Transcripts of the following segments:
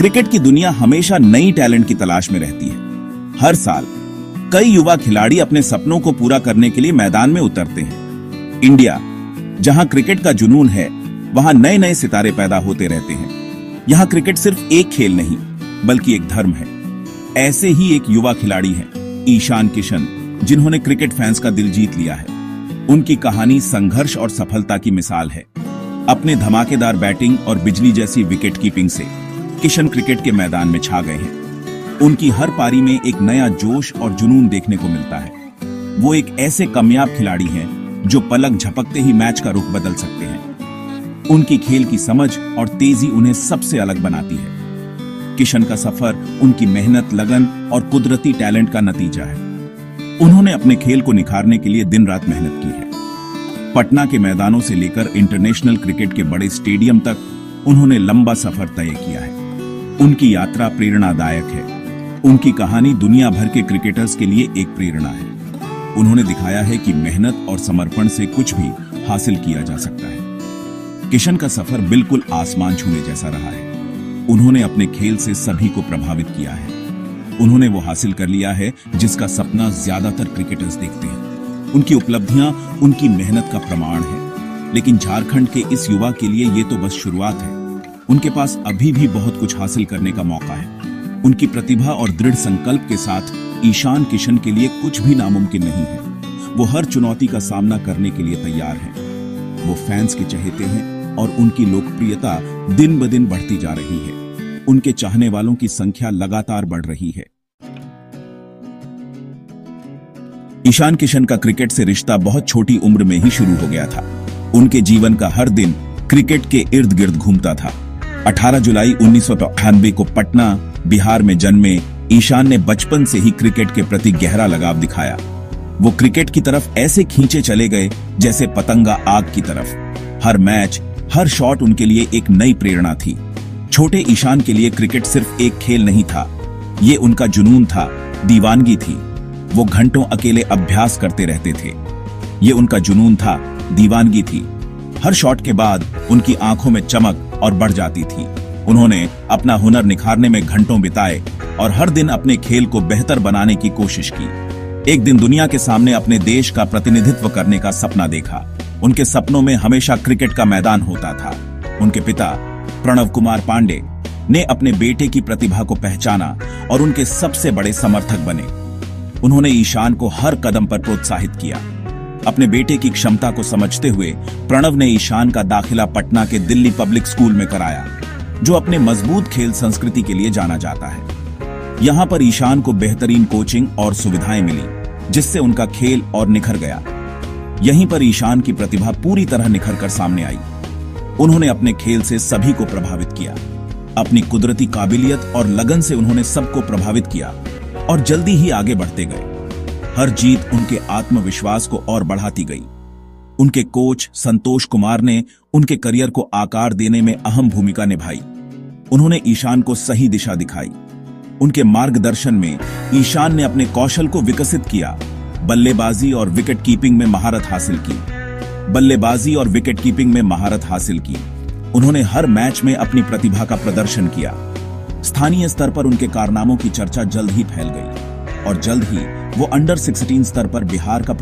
Cricket की दुनिया हमेशा नई टैलेंट की तलाश में रहती है। हर साल कई युवा खिलाड़ी अपने सपनों को पूरा करने के लिए मैदान में उतरते हैं। इंडिया, जहां क्रिकेट का जुनून है, वहां नए नए सितारे पैदा होते रहते हैं। यहां क्रिकेट सिर्फ एक खेल नहीं, बल्कि एक धर्म है। ऐसे ही एक युवा खिलाड़ी हैं ईशान किशन, जिन्होंने क्रिकेट फैंस का दिल जीत लिया है। उनकी कहानी संघर्ष और सफलता की मिसाल है। अपने धमाकेदार बैटिंग और बिजली जैसी विकेट कीपिंग से किशन क्रिकेट के मैदान में छा गए हैं। उनकी हर पारी में एक नया जोश और जुनून देखने को मिलता है। वो एक ऐसे कामयाब खिलाड़ी हैं जो पलक झपकते ही मैच का रुख बदल सकते हैं। उनकी खेल की समझ और तेजी उन्हें सबसे अलग बनाती है। किशन का सफर उनकी मेहनत, लगन और कुदरती टैलेंट का नतीजा है। उन्होंने अपने खेल को निखारने के लिए दिन रात मेहनत की है। पटना के मैदानों से लेकर इंटरनेशनल क्रिकेट के बड़े स्टेडियम तक उन्होंने लंबा सफर तय किया है। उनकी यात्रा प्रेरणादायक है। उनकी कहानी दुनिया भर के क्रिकेटर्स के लिए एक प्रेरणा है। उन्होंने दिखाया है कि मेहनत और समर्पण से कुछ भी हासिल किया जा सकता है। किशन का सफर बिल्कुल आसमान छूने जैसा रहा है। उन्होंने अपने खेल से सभी को प्रभावित किया है। उन्होंने वो हासिल कर लिया है जिसका सपना ज्यादातर क्रिकेटर्स देखते हैं। उनकी उपलब्धियां उनकी मेहनत का प्रमाण है। लेकिन झारखंड के इस युवा के लिए ये तो बस शुरुआत है। उनके पास अभी भी बहुत कुछ हासिल करने का मौका है। उनकी प्रतिभा और दृढ़ संकल्प के साथ ईशान किशन के लिए कुछ भी नामुमकिन नहीं है। वो हर चुनौती का सामना करने के लिए तैयार हैं। वो फैंस के चहेते हैं और उनकी लोकप्रियता दिन ब दिन बढ़ती जा रही है। उनके चाहने वालों की संख्या लगातार बढ़ रही है। ईशान किशन का क्रिकेट से रिश्ता बहुत छोटी उम्र में ही शुरू हो गया था। उनके जीवन का हर दिन क्रिकेट के इर्द गिर्द घूमता था। 18 जुलाई 1998 को पटना, बिहार में जन्मे ईशान ने बचपन से ही क्रिकेट के प्रति गहरा लगाव दिखाया। वो क्रिकेट की तरफ ऐसे खींचे चले गए जैसे पतंगा आग की तरफ। हर मैच, हर शॉट उनके लिए एक नई प्रेरणा थी। छोटे ईशान के लिए क्रिकेट सिर्फ एक खेल नहीं था, ये उनका जुनून था, दीवानगी थी। वो घंटों अकेले अभ्यास करते रहते थे। ये उनका जुनून था, दीवानगी थी। हर शॉट के बाद उनकी आंखों में चमक और बढ़ जाती थी। उन्होंने अपना हुनर निखारने में घंटों बिताए और हर दिन अपने खेल को बेहतर बनाने की कोशिश की। एक दिन दुनिया के सामने अपने देश का प्रतिनिधित्व करने का सपना देखा। उनके सपनों में हमेशा क्रिकेट का मैदान होता था। उनके पिता प्रणव कुमार पांडे ने अपने बेटे की प्रतिभा को पहचाना और उनके सबसे बड़े समर्थक बने। उन्होंने ईशान को हर कदम पर प्रोत्साहित किया। अपने बेटे की क्षमता को समझते हुए प्रणव ने ईशान का दाखिला पटना के दिल्ली पब्लिक स्कूल में कराया, जो अपने मजबूत खेल संस्कृति के लिए जाना जाता है। यहां पर ईशान को बेहतरीन कोचिंग और सुविधाएं मिली, जिससे उनका खेल और निखर गया। यहीं पर ईशान की प्रतिभा पूरी तरह निखर कर सामने आई। उन्होंने अपने खेल से सभी को प्रभावित किया। अपनी कुदरती काबिलियत और लगन से उन्होंने सबको प्रभावित किया और जल्दी ही आगे बढ़ते गए। हर जीत उनके आत्मविश्वास को और बढ़ाती गई। उनके कोच संतोष कुमार ने उनके करियर को आकार देने में अहम भूमिका निभाई। उन्होंने ईशान को सही दिशा दिखाई। उनके मार्गदर्शन में ईशान ने अपने कौशल को विकसित किया। बल्लेबाजी और विकेट कीपिंग में महारत हासिल की। उन्होंने हर मैच में अपनी प्रतिभा का प्रदर्शन किया। स्थानीय स्तर पर उनके कारनामों की चर्चा जल्द ही फैल गई और जल्द ही वो अंडर 16 स्तर पर बिहार का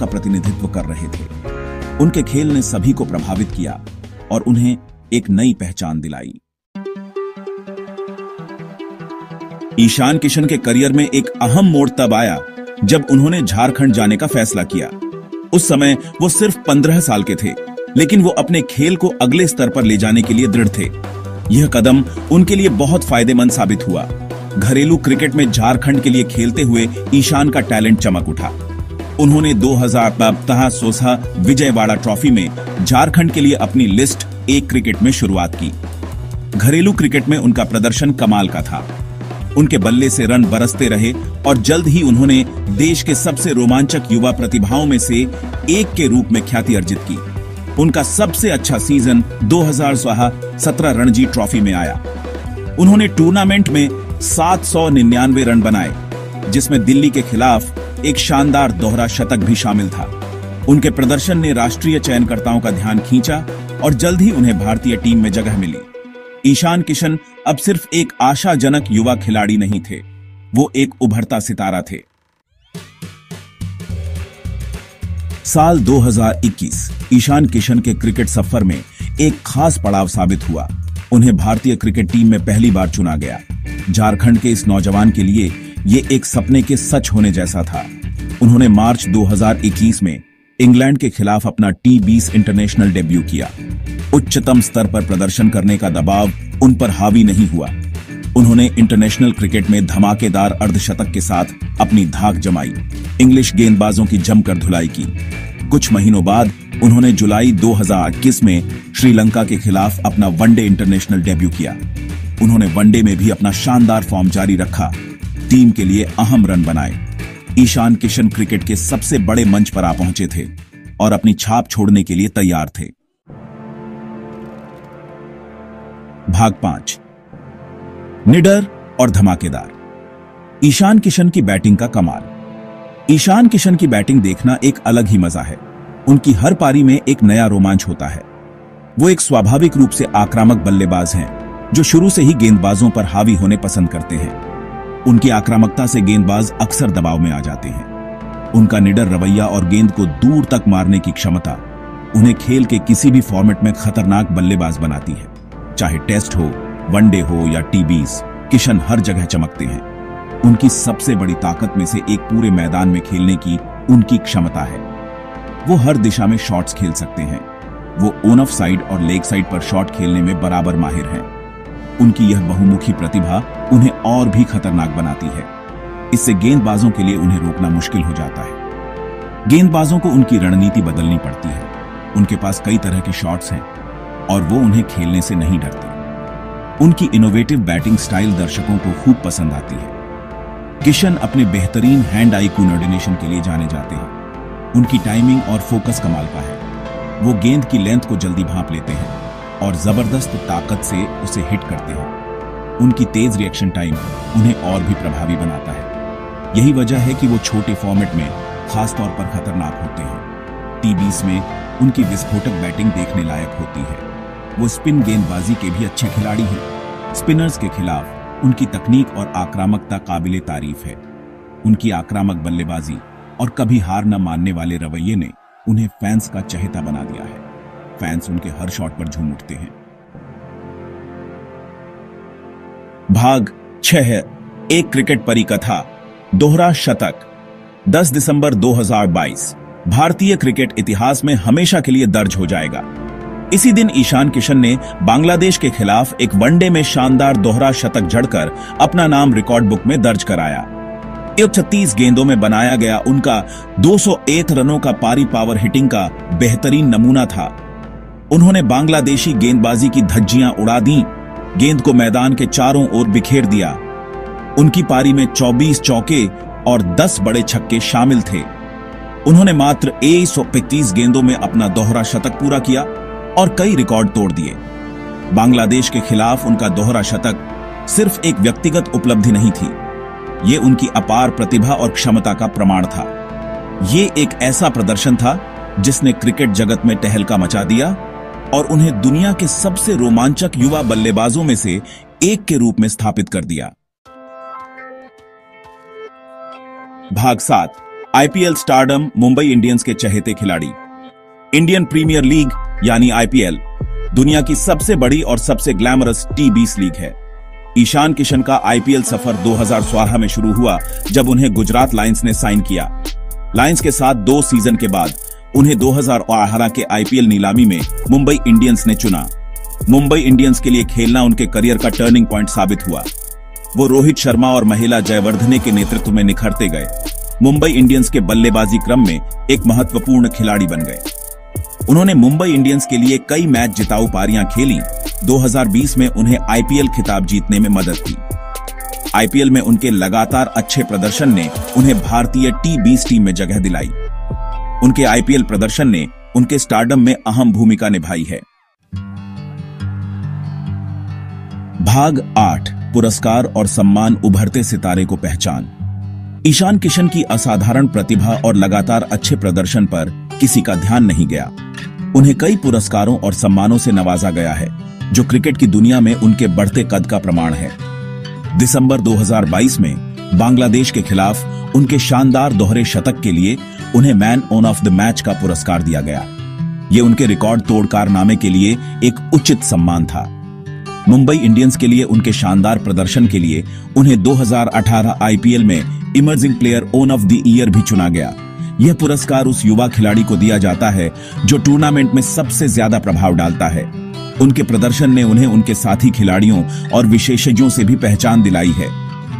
प्रतिनिधित्व कर रहे थे। उनके खेल ने सभी को प्रभावित किया और उन्हें एक नई पहचान दिलाई। ईशान किशन के करियर में एक अहम मोड़ तब आया जब उन्होंने झारखंड जाने का फैसला किया। उस समय वो सिर्फ 15 साल के थे, लेकिन वो अपने खेल को अगले स्तर पर ले जाने के लिए दृढ़ थे। यह कदम उनके लिए बहुत फायदेमंद साबित हुआ। घरेलू क्रिकेट में झारखंड के लिए खेलते हुए ईशान का टैलेंट चमक उठा। उन्होंने 2000 सोसा विजयवाड़ा ट्रॉफी में झारखंड के लिए अपनी लिस्ट 1 क्रिकेट में शुरुआत की। घरेलू क्रिकेट में उनका प्रदर्शन कमाल का था। उनके बल्ले से रन बरसते रहे और जल्द ही उन्होंने देश के सबसे रोमांचक युवा प्रतिभाओं में से एक के रूप में ख्याति अर्जित की। उनका सबसे अच्छा सीजन 2017 रणजी ट्रॉफी में आया। उन्होंने टूर्नामेंट में 799 रन बनाए, जिसमें दिल्ली के खिलाफ एक शानदार दोहरा शतक भी शामिल था। उनके प्रदर्शन ने राष्ट्रीय चयनकर्ताओं का ध्यान खींचा और जल्द ही उन्हें भारतीय टीम में जगह मिली। ईशान किशन अब सिर्फ एक आशाजनक युवा खिलाड़ी नहीं थे, वो एक उभरता सितारा थे। साल 2021 ईशान किशन के क्रिकेट सफर में एक खास पड़ाव साबित हुआ। उन्हें भारतीय क्रिकेट टीम में पहली बार चुना गया। झारखंड के इस नौजवान के लिए ये एक सपने के सच होने जैसा था। उन्होंने मार्च 2021 में इंग्लैंड के खिलाफ अपना T20 इंटरनेशनल डेब्यू किया। उच्चतम स्तर पर प्रदर्शन करने का दबाव उन पर हावी नहीं हुआ। उन्होंने इंटरनेशनल क्रिकेट में धमाकेदार अर्धशतक के साथ अपनी धाक जमाई। इंग्लिश गेंदबाजों की जमकर धुलाई की। कुछ महीनों बाद उन्होंने जुलाई 2021 में श्रीलंका के खिलाफ अपना वनडे इंटरनेशनल डेब्यू किया। उन्होंने वनडे में भी अपना शानदार फॉर्म जारी रखा, टीम के लिए अहम रन बनाए। ईशान किशन क्रिकेट के सबसे बड़े मंच पर आ पहुंचे थे और अपनी छाप छोड़ने के लिए तैयार थे। भाग 5, निडर और धमाकेदार। ईशान किशन की बैटिंग का कमाल। ईशान किशन की बैटिंग देखना एक अलग ही मजा है। उनकी हर पारी में एक नया रोमांच होता है। वो एक स्वाभाविक रूप से आक्रामक बल्लेबाज हैं, जो शुरू से ही गेंदबाजों पर हावी होने पसंद करते हैं। उनकी आक्रामकता से गेंदबाज अक्सर दबाव में आ जाते हैं। उनका निडर रवैया और गेंद को दूर तक मारने की क्षमता उन्हें खेल के किसी भी फॉर्मेट में खतरनाक बल्लेबाज बनाती है। चाहे टेस्ट हो, वनडे हो या T20, किशन हर जगह चमकते हैं। उनकी सबसे बड़ी ताकत में से एक पूरे मैदान में खेलने की उनकी क्षमता है। वो हर दिशा में शॉट्स खेल सकते हैं। वो ऑन ऑफ साइड और लेग साइड पर शॉट खेलने में बराबर माहिर हैं। उनकी यह बहुमुखी प्रतिभा उन्हें और भी खतरनाक बनाती है। इससे गेंदबाजों के लिए उन्हें रोकना मुश्किल हो जाता है। गेंदबाजों को उनकी रणनीति बदलनी पड़ती है। उनके पास कई तरह के शॉट्स हैं और वो उन्हें खेलने से नहीं डरते। उनकी इनोवेटिव बैटिंग स्टाइल दर्शकों को खूब पसंद आती है। किशन अपने बेहतरीन हैंड आई कोऑर्डिनेशन के लिए जाने जाते हैं। उनकी टाइमिंग और फोकस कमाल का है। वो गेंद की लेंथ को जल्दी भांप लेते हैं और जबरदस्त ताकत से उसे हिट करते हैं। उनकी तेज रिएक्शन टाइम उन्हें और भी प्रभावी बनाता है। यही वजह है कि वो छोटे फॉर्मेट में खासतौर पर खतरनाक होते हैं। T20 में उनकी विस्फोटक बैटिंग देखने लायक होती है। वो स्पिन गेंदबाजी के भी अच्छे खिलाड़ी हैं। स्पिनर्स के खिलाफ उनकी तकनीक और आक्रामकता काबिले तारीफ है। उनकी आक्रामक बल्लेबाजी और कभी हार न मानने वाले रवैये ने उन्हें फैंस का चहेता बना दिया है। फैंस उनके हर शॉट पर झूम उठते हैं। भाग 6, एक क्रिकेट परिकथा, दोहरा शतक। 10 दिसंबर 2022 भारतीय क्रिकेट इतिहास में हमेशा के लिए दर्ज हो जाएगा। इसी दिन ईशान किशन ने बांग्लादेश के खिलाफ एक वनडे में शानदार दोहरा शतक जड़कर अपना नाम रिकॉर्ड बुक में दर्ज कराया। 136 गेंदों में बनाया गया उनका 201 रनों का पारी पावर हिटिंग का बेहतरीन नमूना था। उन्होंने बांग्लादेशी गेंदबाजी की धज्जियां उड़ा दी, गेंद को मैदान के चारों ओर बिखेर दिया। उनकी पारी में 24 चौके और 10 बड़े छक्के शामिल थे। उन्होंने मात्र 135 गेंदों में अपना दोहरा शतक पूरा किया और कई रिकॉर्ड तोड़ दिए। बांग्लादेश के खिलाफ उनका दोहरा शतक सिर्फ एक व्यक्तिगत उपलब्धि नहीं थी, ये उनकी अपार प्रतिभा और क्षमता का प्रमाण था। ये एक ऐसा प्रदर्शन था जिसने क्रिकेट जगत में तहलका मचा दिया और उन्हें दुनिया के सबसे रोमांचक युवा बल्लेबाजों में से एक के रूप में स्थापित कर दिया। भाग 7, IPL स्टारडम, मुंबई इंडियंस के चहेते खिलाड़ी। इंडियन प्रीमियर लीग यानी IPL दुनिया की सबसे बड़ी और सबसे ग्लैमरस T20 लीग है। ईशान किशन का IPL सफर 2016 में शुरू हुआ जब उन्हें गुजरात लायंस ने साइन किया। लायंस के साथ 2 सीजन के बाद उन्हें 2018 के IPL नीलामी में मुंबई इंडियंस ने चुना। मुंबई इंडियंस के लिए खेलना उनके करियर का टर्निंग पॉइंट साबित हुआ। वो रोहित शर्मा और महिला जयवर्धने के नेतृत्व में निखरते गए। मुंबई इंडियंस के बल्लेबाजी क्रम में एक महत्वपूर्ण खिलाड़ी बन गए। उन्होंने मुंबई इंडियंस के लिए कई मैच जिताऊ पारियां खेली। 2020 में उन्हें IPL खिताब जीतने में मदद की। IPL में उनके लगातार अच्छे प्रदर्शन ने उन्हें भारतीय T20 टीम में जगह दिलाई। उनके IPL प्रदर्शन ने उनके स्टारडम में अहम भूमिका निभाई है। भाग 8, पुरस्कार और सम्मान, उभरते सितारे को पहचान। ईशान किशन की असाधारण प्रतिभा और लगातार अच्छे प्रदर्शन पर किसी का ध्यान नहीं गया। उन्हें कई पुरस्कारों और सम्मानों से नवाजा गया है, जो क्रिकेट की दुनिया में उनके बढ़ते कद का प्रमाण है। दिसंबर 2022 में बांग्लादेश के खिलाफ उनके शानदार दोहरे शतक के लिए उन्हें मैन ऑफ द मैच का पुरस्कार दिया गया। ये उनके रिकॉर्ड तोड़ कारनामे के लिए एक उचित सम्मान था। मुंबई इंडियंस के लिए उनके शानदार प्रदर्शन के लिए उन्हें 2018 आईपीएल में emerging player of the year भी चुना गया। यह पुरस्कार उस युवा खिलाड़ी को दिया जाता है जो टूर्नामेंट में सबसे ज्यादा प्रभाव डालता है। उनके प्रदर्शन ने उन्हें उनके साथी खिलाड़ियों और विशेषज्ञों से भी पहचान दिलाई है।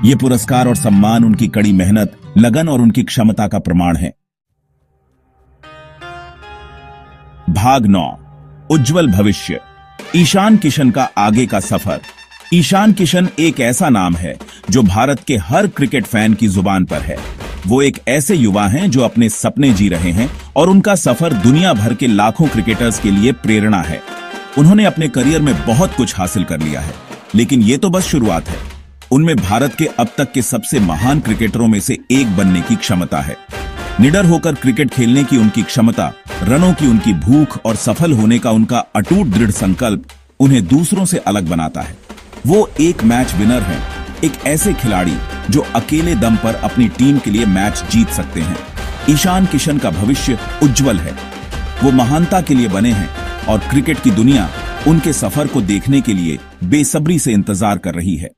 यह पुरस्कार और सम्मान उनकी कड़ी मेहनत, लगन और उनकी क्षमता का प्रमाण है। भाग 9, उज्जवल भविष्य। ईशान किशन का आगे का सफर। ईशान किशन एक ऐसा नाम है जो भारत के हर क्रिकेट फैन की जुबान पर है। वो एक ऐसे युवा हैं जो अपने सपने जी रहे हैं और उनका सफर दुनिया भर के लाखों क्रिकेटर्स के लिए प्रेरणा है। उन्होंने अपने करियर में बहुत कुछ हासिल कर लिया है, लेकिन ये तो बस शुरुआत है। उनमें भारत के अब तक के सबसे महान क्रिकेटरों में से एक बनने की क्षमता है। निडर होकर क्रिकेट खेलने की उनकी क्षमता, रनों की उनकी भूख और सफल होने का उनका अटूट दृढ़ संकल्प उन्हें दूसरों से अलग बनाता है। वो एक मैच विनर हैं, एक ऐसे खिलाड़ी जो अकेले दम पर अपनी टीम के लिए मैच जीत सकते हैं। ईशान किशन का भविष्य उज्जवल है। वो महानता के लिए बने हैं और क्रिकेट की दुनिया उनके सफर को देखने के लिए बेसब्री से इंतजार कर रही है।